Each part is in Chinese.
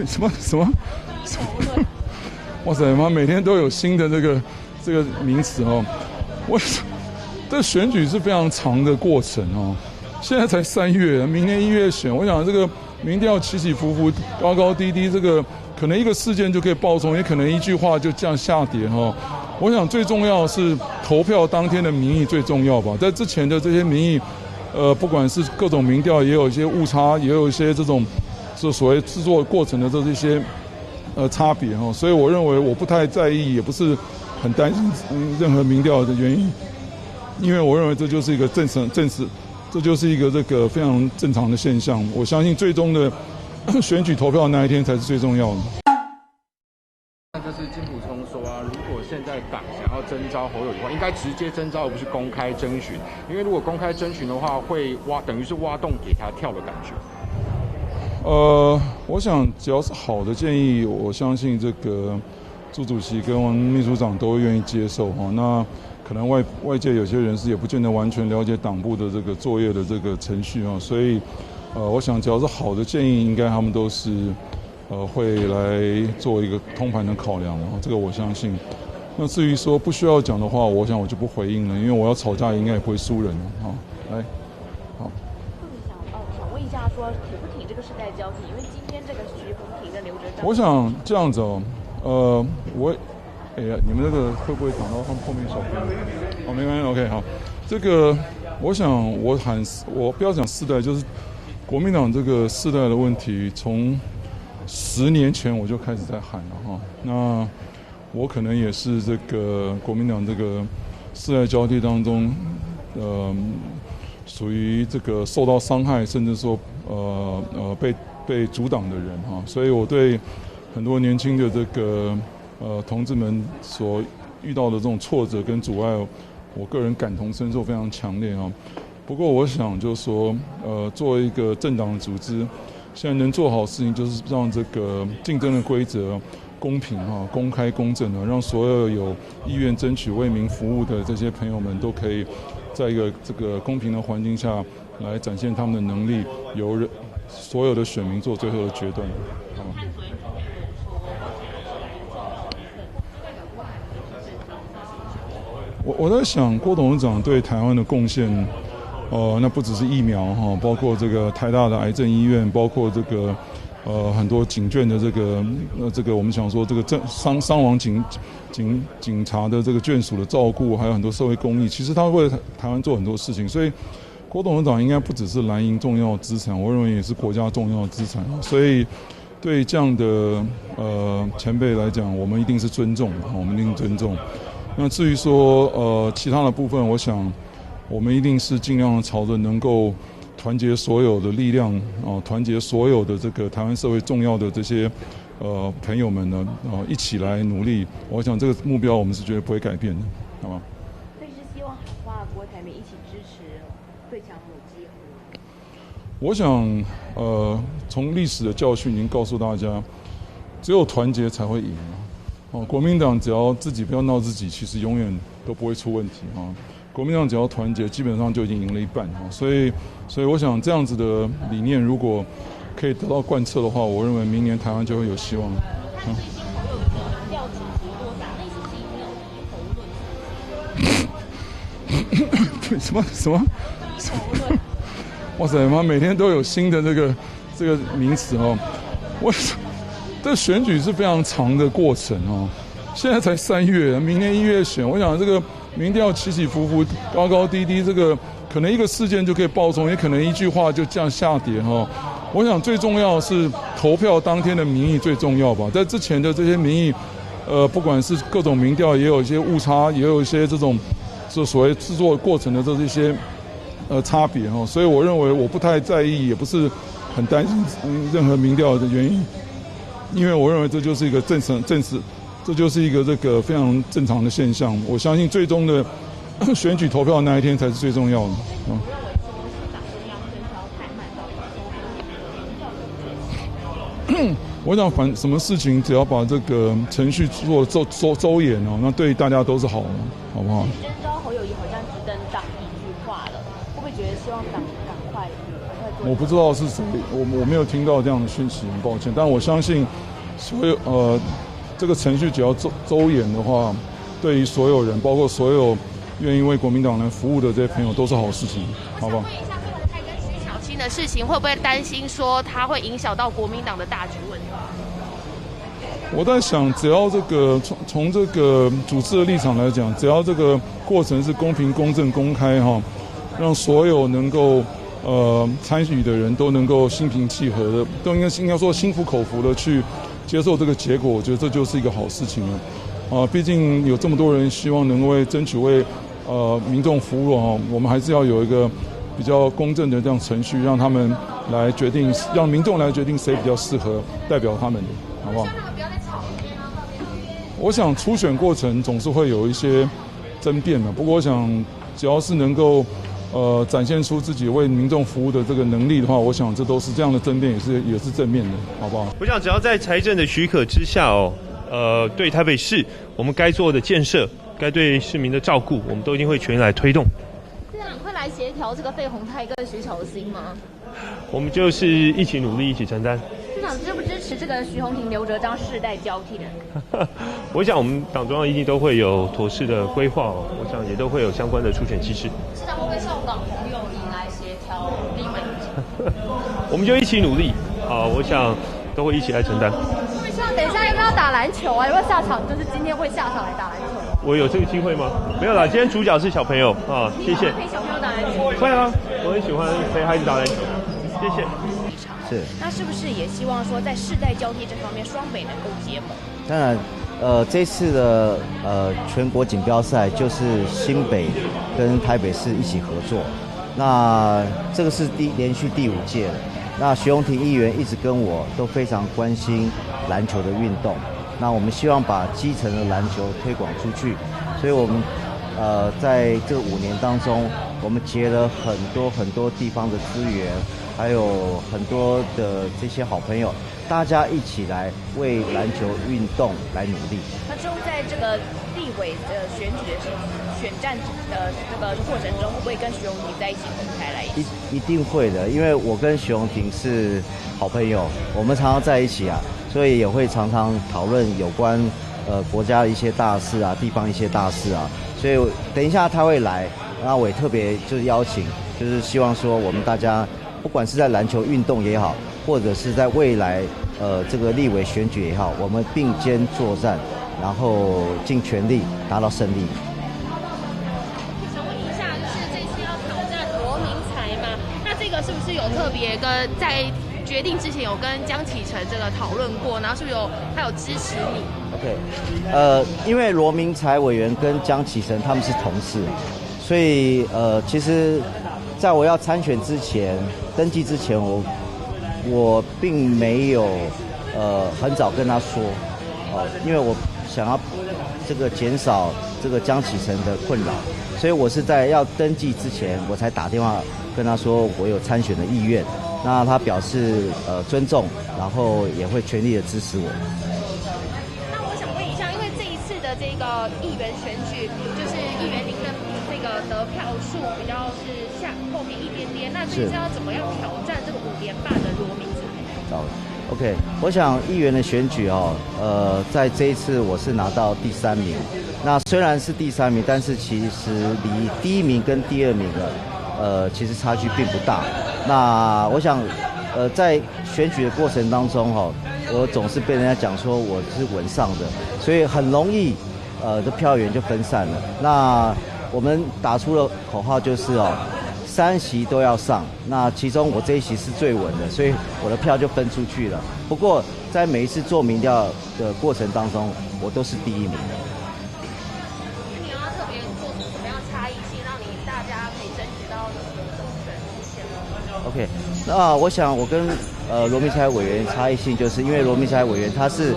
什么？哇塞，妈，每天都有新的这个名词哦。这选举是非常长的过程哦。现在才3月，明年1月选，我想这个民调起起伏伏、高高低低，这个可能一个事件就可以爆冲，也可能一句话就这样下跌哈。我想最重要是投票当天的民意最重要吧。在之前的这些民意，不管是各种民调，也有一些误差，也有一些这种是所谓制作过程的这些差别哈。所以我认为我不太在意，也不是很担心任何民调的原因，因为我认为这就是一个正史，这就是一个这个非常正常的现象。我相信最终的选举投票那一天才是最重要的。那就是金溥聪说啊，如果现在党想要征召侯友宜的话，应该直接征召，而不是公开征询。因为如果公开征询的话，会等于是挖洞给他跳的感觉。我想只要是好的建议，我相信这个朱主席跟王秘书长都会愿意接受哈。那可能外界有些人士也不见得完全了解党部的这个作业的这个程序啊，所以我想只要是好的建议，应该他们都是会来做一个通盘的考量啊，这个我相信。那至于说不需要讲的话，我想我就不回应了，因为我要吵架应该也不会输人啊。来，好。想问一下，说挺不挺这个世代交替？因为今天这个徐宏庭的刘哲章，我想这样子哦，哎呀，你们这个会不会挡到他们后面小朋友？好，没关系 ，OK， 好。这个，我想我不要讲世代，就是国民党这个世代的问题，从10年前我就开始在喊了哈。那我可能也是这个国民党这个世代交替当中，属于这个受到伤害，甚至说被阻挡的人哈。所以我对很多年轻的这个同志们所遇到的这种挫折跟阻碍，我个人感同身受非常强烈啊。不过我想就是说，作为一个政党的组织，现在能做好的事情就是让这个竞争的规则公平啊、公开公正啊，让所有有意愿争取为民服务的这些朋友们都可以在一个这个公平的环境下来展现他们的能力，由所有的选民做最后的决断。我在想，郭董事长对台湾的贡献，那不只是疫苗哈，包括这个台大的癌症医院，包括这个很多警眷的这个我们想说这个伤亡警察的这个眷属的照顾，还有很多社会公益，其实他为台湾做很多事情，所以郭董事长应该不只是蓝营重要资产，我认为也是国家重要资产，所以对这样的前辈来讲，我们一定是尊重，我们一定尊重。那至于说其他的部分，我想我们一定是尽量朝着能够团结所有的力量团结所有的这个台湾社会重要的这些朋友们呢一起来努力。我想这个目标我们是绝对不会改变的，好吗？所以是希望喊话郭台铭一起支持最强母鸡。我想从历史的教训已经告诉大家，只有团结才会赢国民党只要自己不要闹自己，其实永远都不会出问题国民党只要团结，基本上就已经赢了一半所以我想这样子的理念，如果可以得到贯彻的话，我认为明年台湾就会有希望。什么？哇塞，妈，每天都有新的这个名词这选举是非常长的过程现在才3月，明年1月选，我想这个民调起起伏伏、高高低低，这个可能一个事件就可以爆冲，也可能一句话就这样下跌我想最重要是投票当天的民意最重要吧。在之前的这些民意，不管是各种民调，也有一些误差，也有一些这种所谓制作过程的这些差别所以我认为我不太在意，也不是很担心任何民调的原因。因为我认为这就是一个正史，这就是一个这个非常正常的现象。我相信最终的选举投票那一天才是最重要的。我想什么事情只要把这个程序做周延那对大家都是好的，好不好？征召侯友宜好像只登党一句话了，不会觉得希望赶快做？我不知道是谁，我没有听到这样的讯息，很抱歉。但我相信所有这个程序只要周延的话，对于所有人，包括所有愿意为国民党人服务的这些朋友，都是好事情，好不好？问一下费鸿泰跟徐巧芯的事情，会不会担心说它会影响到国民党的大局问题？我在想，只要这个从这个组织的立场来讲，只要这个过程是公平、公正、公开哈，让所有能够参与的人都能够心平气和的，都应该说心服口服的去接受这个结果，我觉得这就是一个好事情了。毕竟有这么多人希望能够争取为民众服务哈，我们还是要有一个比较公正的这样程序，让他们来决定，让民众来决定谁比较适合代表他们的，好不好？我想初选过程总是会有一些争辩的，不过我想只要是能够展现出自己为民众服务的这个能力的话，我想这都是这样的争辩也是正面的，好不好？我想只要在财政的许可之下对台北市我们该做的建设，该对市民的照顾，我们都一定会全力来推动。市长会来协调这个费鸿泰跟徐巧芯吗？我们就是一起努力，一起承担。市长支不支持这个徐宏庭、刘哲章世代交替的？我想我们党中央一定都会有妥适的规划我想也都会有相关的初选机制。市长会不会效党朋友你来协调立委？我们就一起努力我想都会一起来承担。希望等一下要不要打篮球啊？有没有下场？就是今天会下场来打篮球？我有这个机会吗？没有啦，今天主角是小朋友谢谢。陪小朋友打篮球？会啊，我很喜欢陪孩子打篮球。谢谢。是，那是不是也希望说在世代交替这方面双北能够结盟？当然，这次的全国锦标赛就是新北跟台北市一起合作，那这个是连续第5届了。那徐宏庭议员一直跟我都非常关心篮球的运动，那我们希望把基层的篮球推广出去，所以我们在这5年当中，我们结了很多地方的资源。还有很多的这些好朋友，大家一起来为篮球运动来努力。那之后在这个立委的选举的选战的这个过程中，会不会跟徐宏庭在一起公开来一定会的，因为我跟徐宏庭是好朋友，我们常常在一起所以也会常常讨论有关国家的一些大事地方一些大事所以等一下他会来，那我也特别就是邀请，就是希望说我们大家。不管是在篮球运动也好，或者是在未来这个立委选举也好，我们并肩作战，然后尽全力达到胜利。想问一下，就是这次要挑战罗明才嘛？那这个是不是有特别跟在决定之前有跟江启臣这个讨论过？然后是不是他有支持你 ？OK，因为罗明才委员跟江启臣他们是同事，所以其实。在我要参选之前，登记之前，我并没有很早跟他说，因为我想要这个减少这个江启臣的困扰，所以我是在要登记之前，我才打电话跟他说我有参选的意愿，那他表示尊重，然后也会全力的支持我。那我想问一下，因为这一次的这个议员选举，就是议员您的这个得票数比较是后面一点点，那这次要怎么样挑战这个5连霸的罗明才？OK， 我想议员的选举在这一次我是拿到第3名。那虽然是第3名，但是其实离第1名跟第2名其实差距并不大。那我想在选举的过程当中我总是被人家讲说我是稳上的，所以很容易的票源就分散了。那我们打出了口号就是3席都要上，那其中我这一席是最稳的，所以我的票就分出去了。不过在每一次做民调的过程当中，我都是第1名。你要特别做出什么样差异性，让大家可以争取到中选出现呢 ？OK， 那我想我跟罗明才委员差异性，就是因为罗明才委员他是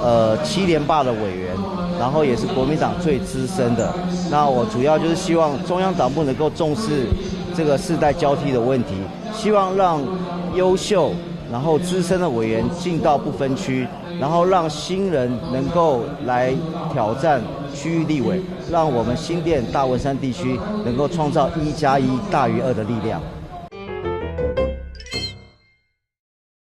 7连霸的委员。然后也是国民党最资深的，那我主要就是希望中央党部能够重视这个世代交替的问题，希望让优秀然后资深的委员进到不分区，然后让新人能够来挑战区域立委，让我们新店大文山地区能够创造1+1大于2的力量。